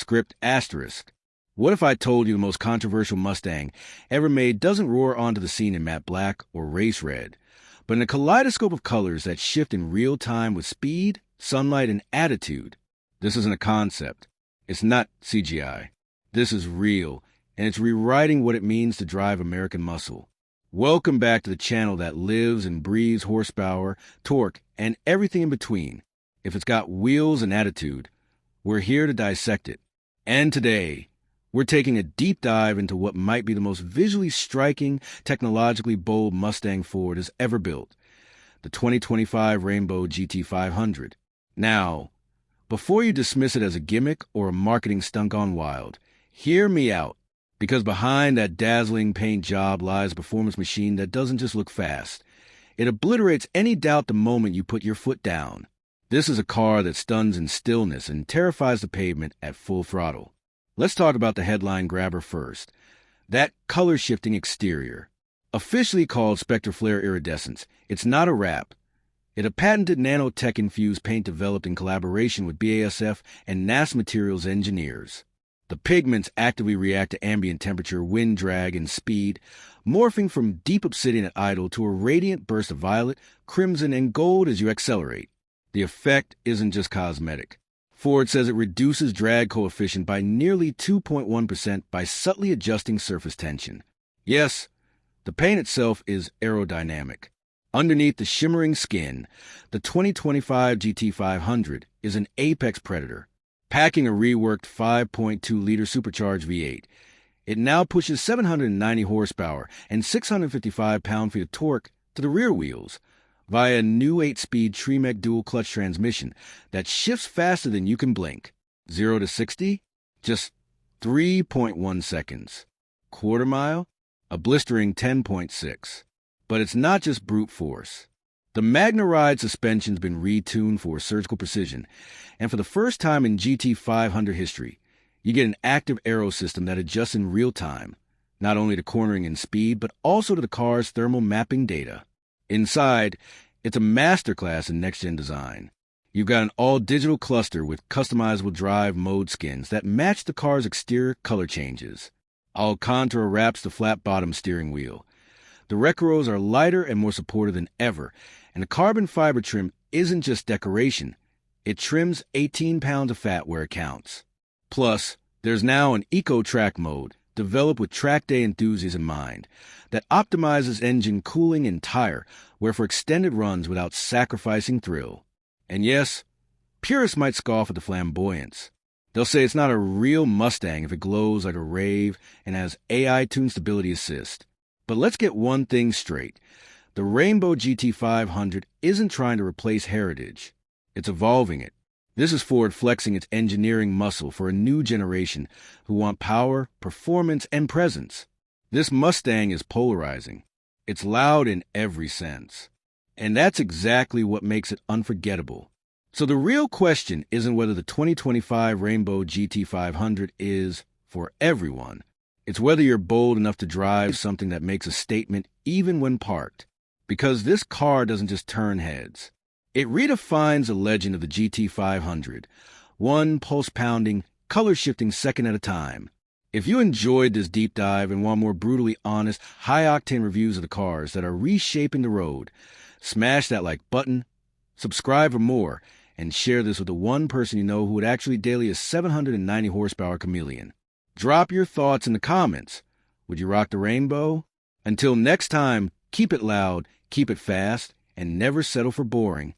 Script asterisk. What if I told you the most controversial Mustang ever made doesn't roar onto the scene in matte black or race red, but in a kaleidoscope of colors that shift in real time with speed, sunlight, and attitude? This isn't a concept. It's not CGI. This is real, and it's rewriting what it means to drive American muscle. Welcome back to the channel that lives and breathes horsepower, torque, and everything in between. If it's got wheels and attitude, we're here to dissect it. And today, we're taking a deep dive into what might be the most visually striking, technologically bold Mustang Ford has ever built, the 2025 Rainbow GT500. Now, before you dismiss it as a gimmick or a marketing stunt gone wild, hear me out, because behind that dazzling paint job lies a performance machine that doesn't just look fast. It obliterates any doubt the moment you put your foot down. This is a car that stuns in stillness and terrifies the pavement at full throttle. Let's talk about the headline grabber first. That color-shifting exterior. Officially called Spectre Flare Iridescence, it's not a wrap. It's a patented nanotech-infused paint developed in collaboration with BASF and NASA Materials engineers. The pigments actively react to ambient temperature, wind drag, and speed, morphing from deep obsidian at idle to a radiant burst of violet, crimson, and gold as you accelerate. The effect isn't just cosmetic. Ford says it reduces drag coefficient by nearly 2.1% by subtly adjusting surface tension. Yes, the paint itself is aerodynamic. Underneath the shimmering skin, the 2025 GT500 is an apex predator. Packing a reworked 5.2-liter supercharged V8, it now pushes 790 horsepower and 655 pound-feet of torque to the rear wheels via a new 8-speed Tremec dual-clutch transmission that shifts faster than you can blink. 0 to 60? Just 3.1 seconds. Quarter mile? A blistering 10.6. But it's not just brute force. The Magna Ride suspension's been retuned for surgical precision, and for the first time in GT500 history, you get an active aero system that adjusts in real time, not only to cornering and speed, but also to the car's thermal mapping data. Inside, it's a masterclass in next-gen design. You've got an all-digital cluster with customizable drive mode skins that match the car's exterior color changes. Alcantara wraps the flat-bottom steering wheel. The Recros are lighter and more supportive than ever, and the carbon fiber trim isn't just decoration. It trims 18 pounds of fat where it counts. Plus, there's now an Eco-Track mode, developed with track day enthusiasts in mind, that optimizes engine cooling and tire wear for extended runs without sacrificing thrill. And yes, purists might scoff at the flamboyance. They'll say it's not a real Mustang if it glows like a rave and has AI-tuned stability assist. But let's get one thing straight. The Rainbow GT500 isn't trying to replace heritage. It's evolving it. This is Ford flexing its engineering muscle for a new generation who want power, performance, and presence. This Mustang is polarizing. It's loud in every sense. And that's exactly what makes it unforgettable. So the real question isn't whether the 2025 Rainbow GT500 is for everyone. It's whether you're bold enough to drive something that makes a statement even when parked. Because this car doesn't just turn heads. It redefines the legend of the GT500, one pulse-pounding, color-shifting second at a time. If you enjoyed this deep dive and want more brutally honest, high-octane reviews of the cars that are reshaping the road, smash that like button, subscribe for more, and share this with the one person you know who would actually daily a 790 horsepower chameleon. Drop your thoughts in the comments. Would you rock the Rainbow? Until next time, keep it loud, keep it fast, and never settle for boring.